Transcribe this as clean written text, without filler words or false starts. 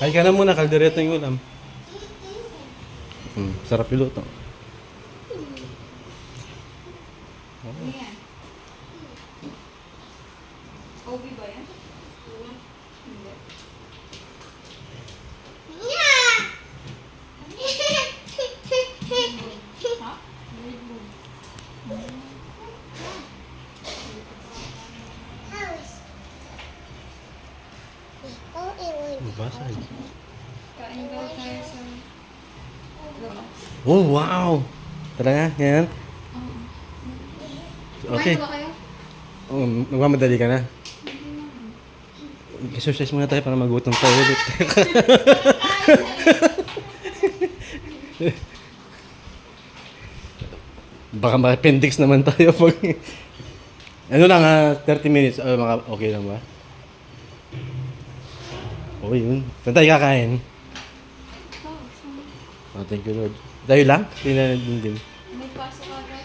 Kain ka na muna, kaldereta yung ulam. Sarap yung luto. Ano yan? OB ba yan? Hindi. Ha? Basag. Kain daw tayo sa... Oh, wow! Tara nga, ngayon. Okay. Kumain ba kayo? Oh, nagmamadali ka na. Exercise muna tayo para magutom tayo ulit. Baka ma-appendix naman tayo pag... Ano lang, 30 minutes. Okay lang ba? Oh, yun. Saan tayo kakain? Oh, thank you, Lord. Tayo lang? Hindi na din. May pasok agad.